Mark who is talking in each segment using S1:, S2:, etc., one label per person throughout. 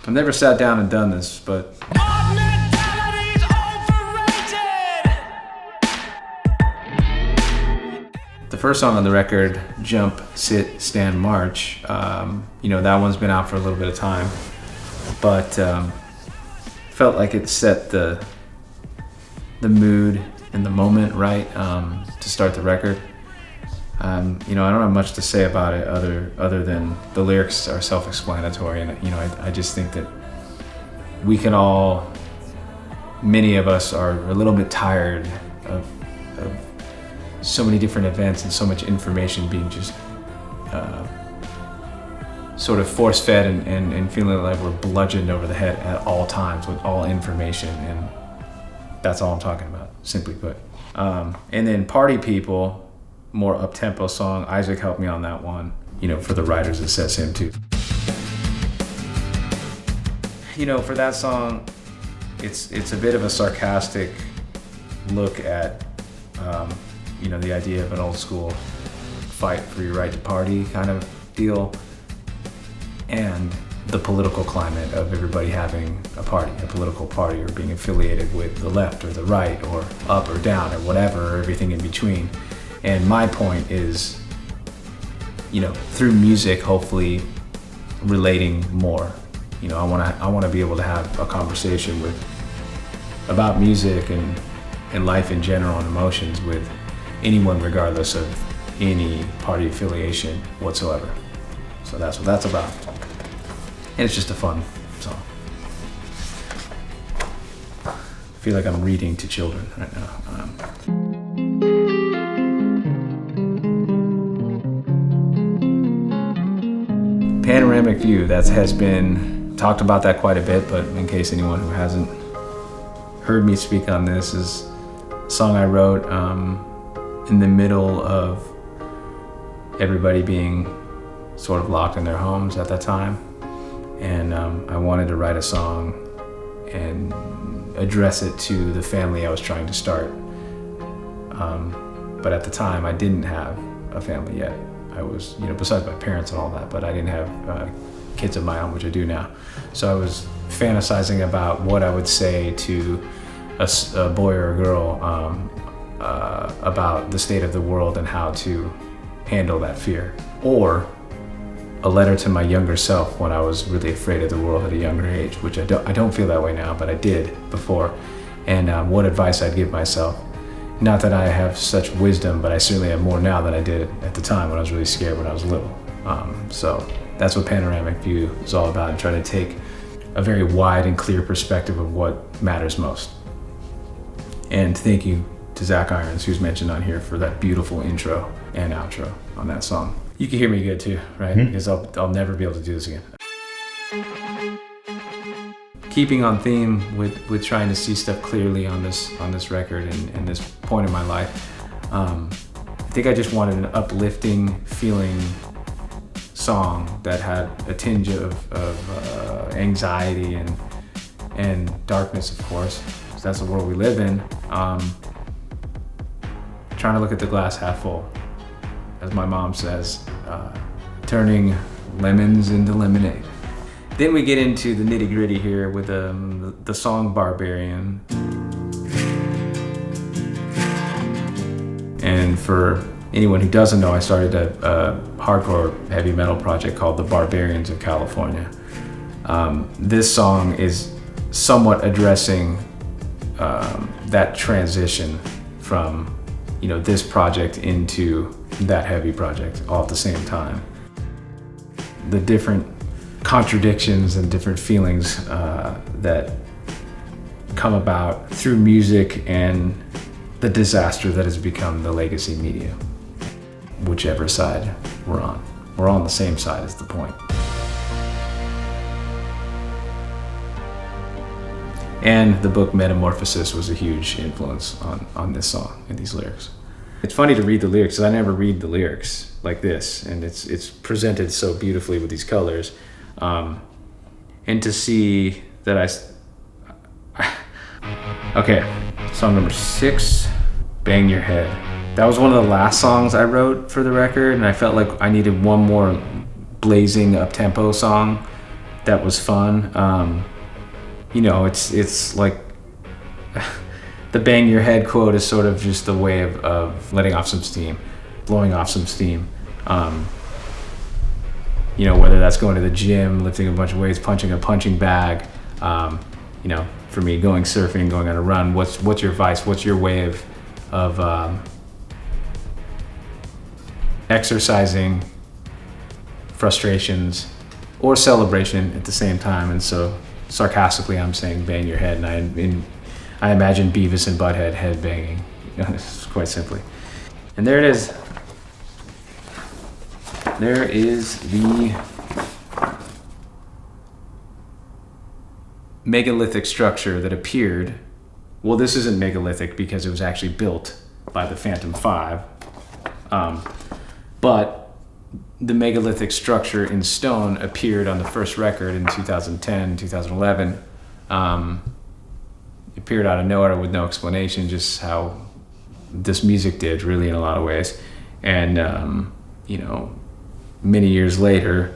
S1: I've never sat down and done this, but the first song on the record, Jump, Sit, Stand, March, that one's been out for a little bit of time, but felt like it set the mood and the moment right to start the record. I don't have much to say about it other than the lyrics are self-explanatory, and I just think that we can all, many of us are a little bit tired of so many different events and so much information being just sort of force-fed and feeling like we're bludgeoned over the head at all times with all information, and that's all I'm talking about, simply put. And then Party People, more up-tempo song. Isaac helped me on that one, for the writers, it says him too. For that song, it's a bit of a sarcastic look at, the idea of an old school fight for your right to party kind of deal, and the political climate of everybody having a political party, or being affiliated with the left or the right, or up or down, or whatever, or everything in between. And my point is, through music, hopefully relating more. I want to be able to have a conversation about music and life in general and emotions with anyone, regardless of any party affiliation whatsoever. So that's what that's about. And it's just a fun song. I feel like I'm reading to children right now. Panoramic View, that has been talked about that quite a bit, but in case anyone who hasn't heard me speak on this, is a song I wrote in the middle of everybody being sort of locked in their homes at that time. And I wanted to write a song and address it to the family I was trying to start. But at the time, I didn't have a family yet. I was, besides my parents and all that, but I didn't have kids of my own, which I do now. So I was fantasizing about what I would say to a boy or a girl about the state of the world and how to handle that fear. Or a letter to my younger self when I was really afraid of the world at a younger age, which I don't feel that way now, but I did before. And what advice I'd give myself. Not that I have such wisdom, but I certainly have more now than I did at the time when I was really scared when I was little. So that's what Panoramic View is all about, trying to take a very wide and clear perspective of what matters most. And thank you to Zach Irons, who's mentioned on here, for that beautiful intro and outro on that song. You can hear me good too, right? Mm-hmm. Because I'll never be able to do this again. Keeping on theme with trying to see stuff clearly on this record and this point in my life, I think I just wanted an uplifting feeling song that had a tinge of anxiety and darkness, of course, because that's the world we live in. Trying to look at the glass half full, as my mom says, turning lemons into lemonade. Then we get into the nitty gritty here with the song Barbarian. And for anyone who doesn't know, I started a hardcore heavy metal project called the Barbarians of California. This song is somewhat addressing that transition from this project into that heavy project all at the same time. The different contradictions and different feelings that come about through music and the disaster that has become the legacy media. Whichever side we're on. We're on the same side is the point. And the book Metamorphosis was a huge influence on this song and these lyrics. It's funny to read the lyrics, because I never read the lyrics like this, and it's presented so beautifully with these colors. And to see that okay, song number 6, Bang Your Head. That was one of the last songs I wrote for the record, and I felt like I needed one more blazing up-tempo song that was fun. You know, it's like the bang your head quote is sort of just a way of letting off some steam, blowing off some steam. You know, whether that's going to the gym, lifting a bunch of weights, punching a punching bag, you know, for me, going surfing, going on a run. What's your vice? What's your way of exercising frustrations or celebration at the same time? And so sarcastically, I'm saying bang your head, and I imagine Beavis and Butthead head banging, quite simply. And there it is. There is the megalithic structure that appeared. Well, this isn't megalithic because it was actually built by the Phantom 5. But the megalithic structure in stone appeared on the first record in 2010, 2011. It appeared out of nowhere with no explanation, just how this music did, really, in a lot of ways. And, you know, many years later,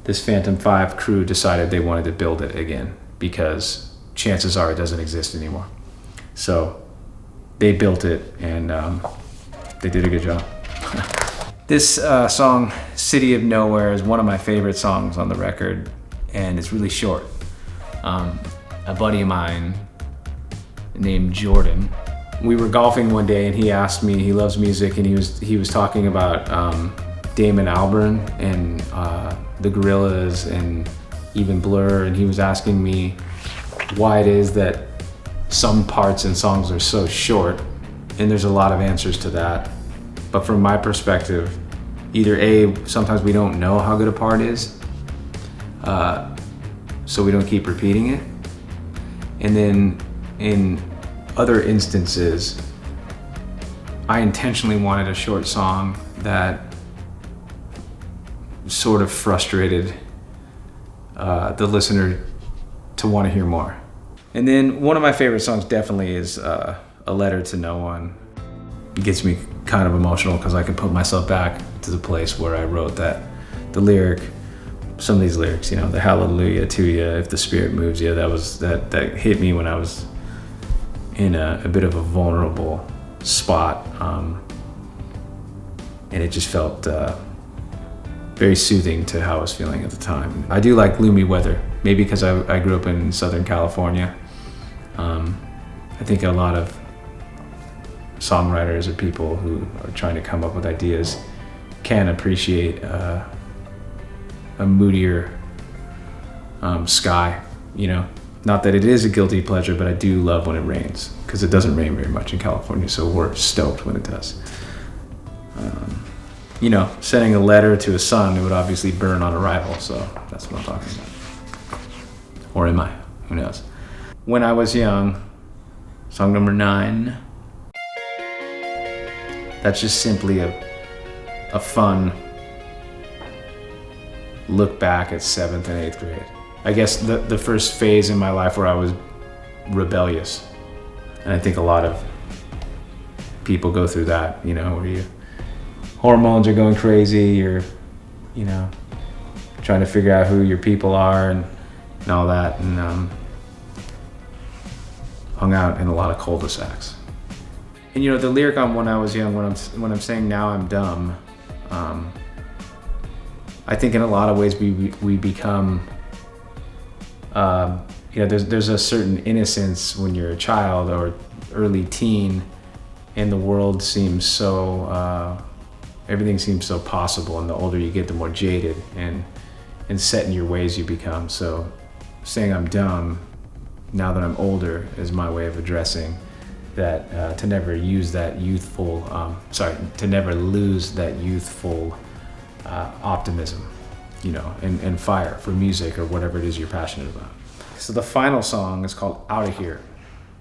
S1: this Phantom 5 crew decided they wanted to build it again because chances are it doesn't exist anymore. So they built it, and they did a good job. This song, City of Nowhere, is one of my favorite songs on the record, and it's really short. A buddy of mine named Jordan, we were golfing one day, and he asked me, he loves music, and he was talking about Damon Albarn and the Gorillaz and even Blur, and he was asking me why it is that some parts and songs are so short, and there's a lot of answers to that. But from my perspective, either A, sometimes we don't know how good a part is, so we don't keep repeating it, and then in other instances, I intentionally wanted a short song that sort of frustrated the listener to want to hear more. And then one of my favorite songs definitely is A Letter to No One. It gets me kind of emotional because I can put myself back to the place where I wrote that. The lyric, some of these lyrics, you know, the hallelujah to you, if the spirit moves you, that hit me when I was in a bit of a vulnerable spot. And it just felt very soothing to how I was feeling at the time. I do like gloomy weather, maybe because I grew up in Southern California. I think a lot of songwriters or people who are trying to come up with ideas can appreciate a moodier sky, you know. Not that it is a guilty pleasure, but I do love when it rains, because it doesn't rain very much in California, so we're stoked when it does. You know, sending a letter to a son, it would obviously burn on arrival, so that's what I'm talking about. Or am I? Who knows? When I Was Young, song number 9. That's just simply a fun look back at 7th and 8th grade. I guess the first phase in my life where I was rebellious. And I think a lot of people go through that, you know, where hormones are going crazy, you're, you know, trying to figure out who your people are and all that, and hung out in a lot of cul-de-sacs. And you know, the lyric on When I Was Young, when I'm saying now I'm dumb, I think in a lot of ways we become, you know, there's a certain innocence when you're a child or early teen, and the world seems so, everything seems so possible, and the older you get, the more jaded and set in your ways you become. So saying I'm dumb now that I'm older is my way of addressing that, to never use that youthful, to never lose that youthful optimism, you know, and fire for music or whatever it is you're passionate about. So the final song is called Outta Here.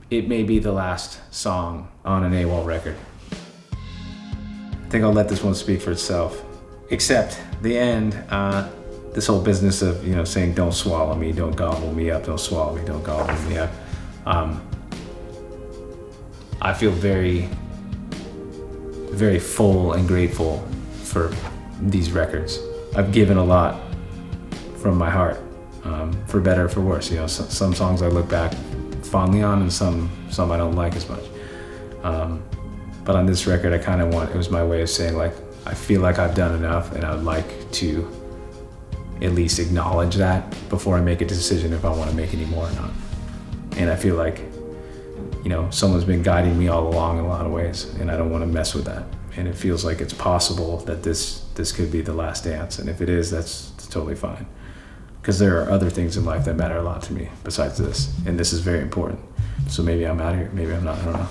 S1: It may be the last song on an AWOL record. I think I'll let this one speak for itself. Except the end, this whole business of, you know, saying don't swallow me, don't gobble me up, don't swallow me, don't gobble me up. I feel very, very full and grateful for these records. I've given a lot from my heart. for better or for worse. You know, some songs I look back fondly on, and some I don't like as much. But on this record, I kind of it was my way of saying, like, I feel like I've done enough, and I would like to at least acknowledge that before I make a decision if I want to make any more or not. And I feel like, you know, someone's been guiding me all along in a lot of ways, and I don't want to mess with that. And it feels like it's possible that this could be the last dance. And if it is, that's totally fine. Because there are other things in life that matter a lot to me besides this. And this is very important. So maybe I'm out of here, maybe I'm not, I don't know.